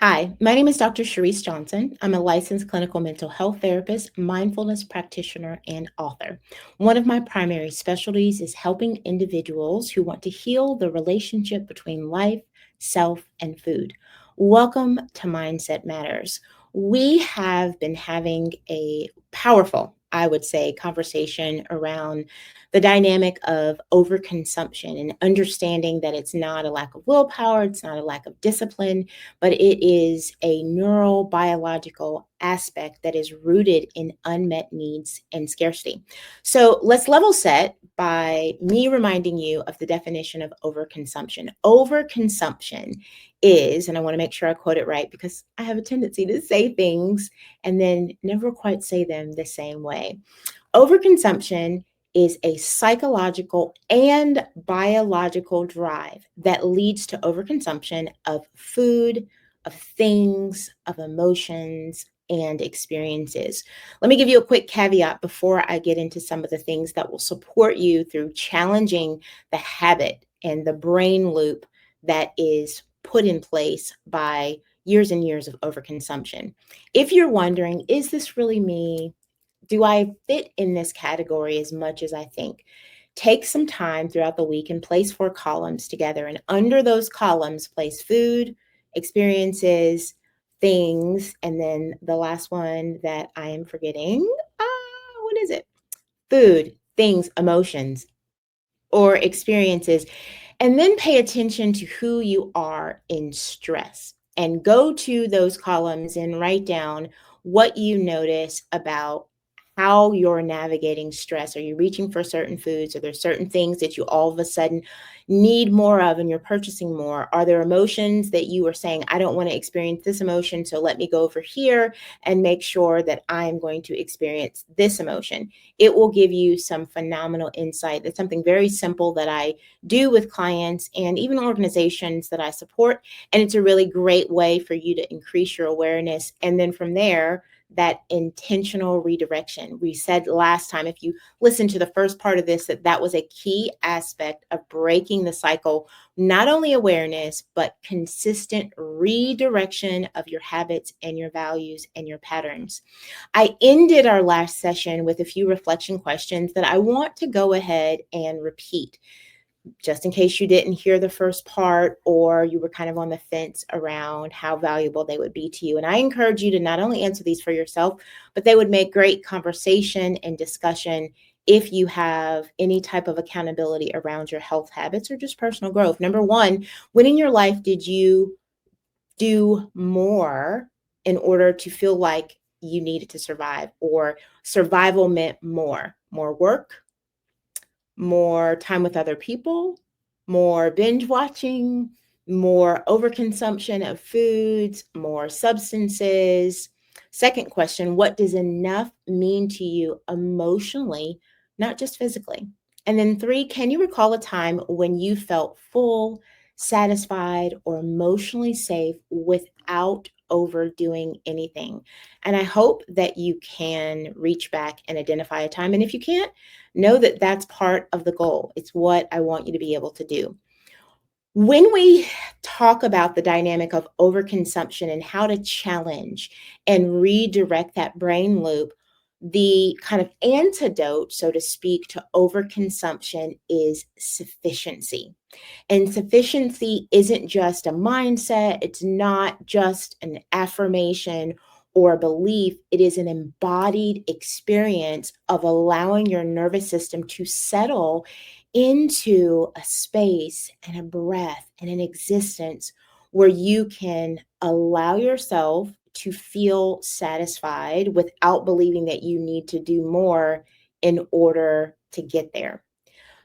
Hi, my name is Dr. Sharice Johnson. I'm a licensed clinical mental health therapist, mindfulness practitioner, and author. One of my primary specialties is helping individuals who want to heal the relationship between life, self, and food. Welcome to Mindset Matters. We have been having a powerful, I would say, conversation around the dynamic of overconsumption and understanding that it's not a lack of willpower, it's not a lack of discipline, but it is a neurobiological aspect that is rooted in unmet needs and scarcity. So let's level set by me reminding you of the definition of overconsumption. Overconsumption is, and I want to make sure I quote it right because I have a tendency to say things and then never quite say them the same way. Overconsumption is a psychological and biological drive that leads to overconsumption of food, of things, of emotions, and experiences. Let me give you a quick caveat before I get into some of the things that will support you through challenging the habit and the brain loop that is put in place by years and years of overconsumption. If you're wondering, is this really me? Do I fit in this category as much as I think? Take some time throughout the week and place 4 columns together. And under those columns, place food, experiences, things, and then the last one that I am forgetting. What is it? Food, things, emotions, or experiences. And then pay attention to who you are in stress. And go to those columns and write down what you notice about how you're navigating stress. Are you reaching for certain foods? Are there certain things that you all of a sudden need more of and you're purchasing more? Are there emotions that you are saying, I don't want to experience this emotion, so let me go over here and make sure that I'm going to experience this emotion? It will give you some phenomenal insight. It's something very simple that I do with clients and even organizations that I support. And it's a really great way for you to increase your awareness. And then from there, that intentional redirection. We said last time, if you listen to the first part of this, that was a key aspect of breaking the cycle, not only awareness, but consistent redirection of your habits and your values and your patterns. I ended our last session with a few reflection questions that I want to go ahead and repeat just in case you didn't hear the first part or you were kind of on the fence around how valuable they would be to you. And I encourage you to not only answer these for yourself, but they would make great conversation and discussion if you have any type of accountability around your health habits or just personal growth. Number one, when in your life did you do more in order to feel like you needed to survive, or survival meant more work, more time with other people, more binge watching, more overconsumption of foods, more substances? Second question, what does enough mean to you emotionally, not just physically? And then three, can you recall a time when you felt full, satisfied, or emotionally safe without overdoing anything? And I hope that you can reach back and identify a time. And if you can't, know that that's part of the goal. It's what I want you to be able to do. When we talk about the dynamic of overconsumption and how to challenge and redirect that brain loop, the kind of antidote, so to speak, to overconsumption is sufficiency. And sufficiency isn't just a mindset, it's not just an affirmation or a belief, it is an embodied experience of allowing your nervous system to settle into a space and a breath and an existence where you can allow yourself to feel satisfied without believing that you need to do more in order to get there.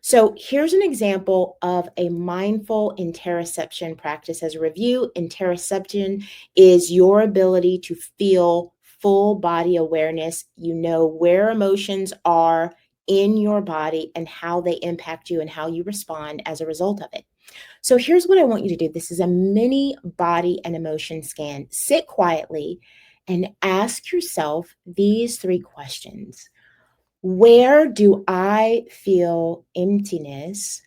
So here's an example of a mindful interoception practice. As a review, interoception is your ability to feel full body awareness. You know where emotions are in your body and how they impact you and how you respond as a result of it. So here's what I want you to do. This is a mini body and emotion scan. Sit quietly and ask yourself these 3 questions. Where do I feel emptiness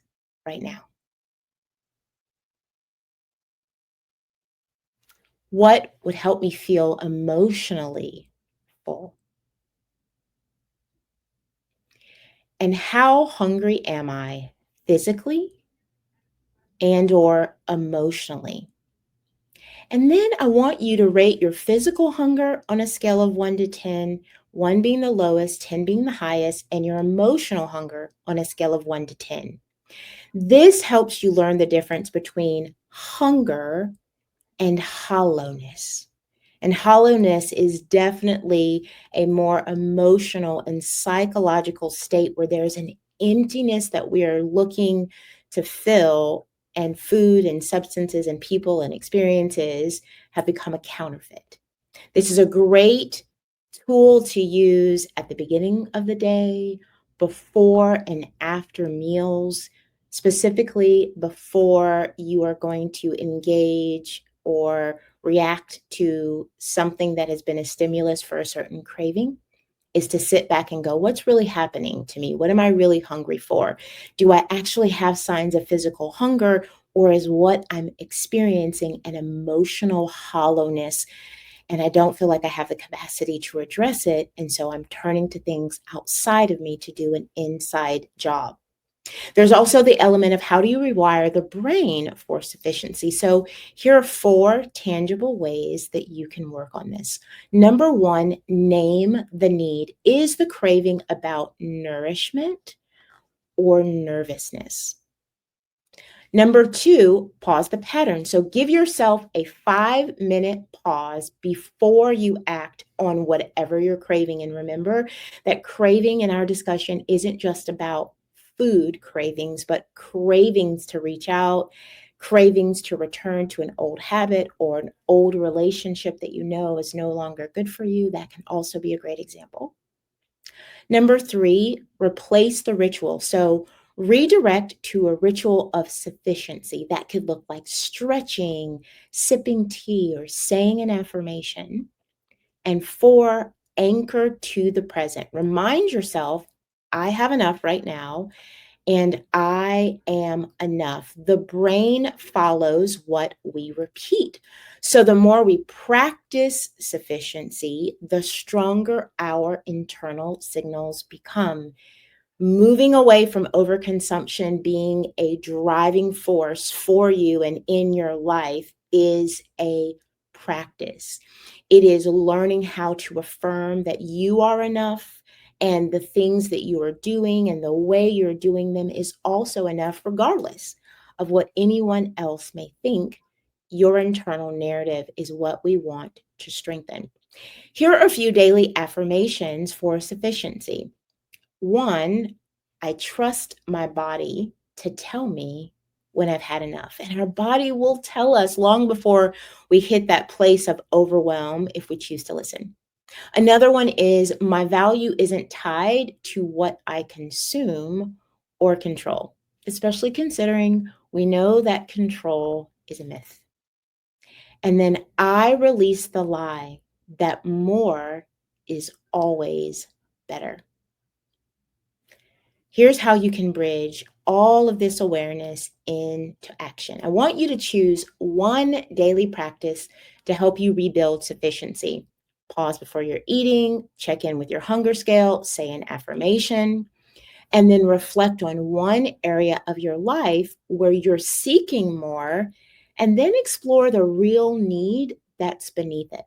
right now? What would help me feel emotionally full? And how hungry am I physically and or emotionally? And then I want you to rate your physical hunger on a scale of 1 to 10, 1 being the lowest, 10 being the highest, and your emotional hunger on a scale of 1 to 10. This helps you learn the difference between hunger and hollowness. And hollowness is definitely a more emotional and psychological state where there's an emptiness that we are looking to fill, and food and substances and people and experiences have become a counterfeit. This is a great tool to use at the beginning of the day, before and after meals, specifically before you are going to engage or react to something that has been a stimulus for a certain craving, is to sit back and go, what's really happening to me? What am I really hungry for? Do I actually have signs of physical hunger, or is what I'm experiencing an emotional hollowness and I don't feel like I have the capacity to address it? And so I'm turning to things outside of me to do an inside job. There's also the element of how do you rewire the brain for sufficiency? So here are 4 tangible ways that you can work on this. Number 1, name the need. Is the craving about nourishment or nervousness? Number 2, pause the pattern. So give yourself a 5-minute pause before you act on whatever you're craving. And remember that craving in our discussion isn't just about food cravings, but cravings to reach out, cravings to return to an old habit or an old relationship that you know is no longer good for you. That can also be a great example. Number 3, replace the ritual. So redirect to a ritual of sufficiency. That could look like stretching, sipping tea, or saying an affirmation. And 4, anchor to the present. Remind yourself, I have enough right now and I am enough. The brain follows what we repeat. So the more we practice sufficiency, the stronger our internal signals become. Moving away from overconsumption being a driving force for you and in your life is a practice. It is learning how to affirm that you are enough, and the things that you are doing and the way you're doing them is also enough, regardless of what anyone else may think. Your internal narrative is what we want to strengthen. Here are a few daily affirmations for sufficiency. 1, I trust my body to tell me when I've had enough. And our body will tell us long before we hit that place of overwhelm if we choose to listen. Another one is my value isn't tied to what I consume or control, especially considering we know that control is a myth. And then I release the lie that more is always better. Here's how you can bridge all of this awareness into action. I want you to choose one daily practice to help you rebuild sufficiency. Pause before you're eating, check in with your hunger scale, say an affirmation, and then reflect on one area of your life where you're seeking more, and then explore the real need that's beneath it,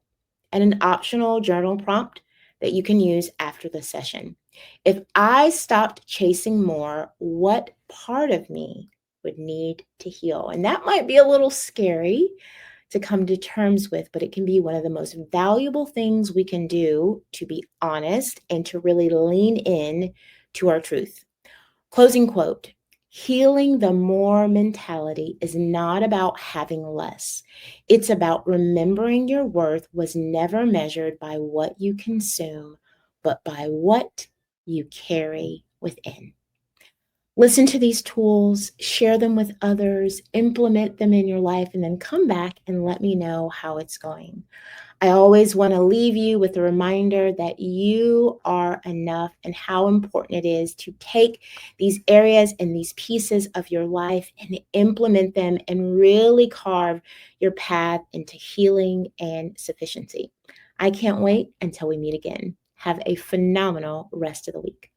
and an optional journal prompt that you can use after the session. If I stopped chasing more, what part of me would need to heal? And that might be a little scary to come to terms with, but it can be one of the most valuable things we can do to be honest and to really lean in to our truth. Closing quote. Healing the more mentality is not about having less. It's about remembering your worth was never measured by what you consume, but by what you carry within. Listen to these tools, share them with others, implement them in your life, and then come back and let me know how it's going. I always want to leave you with a reminder that you are enough and how important it is to take these areas and these pieces of your life and implement them and really carve your path into healing and sufficiency. I can't wait until we meet again. Have a phenomenal rest of the week.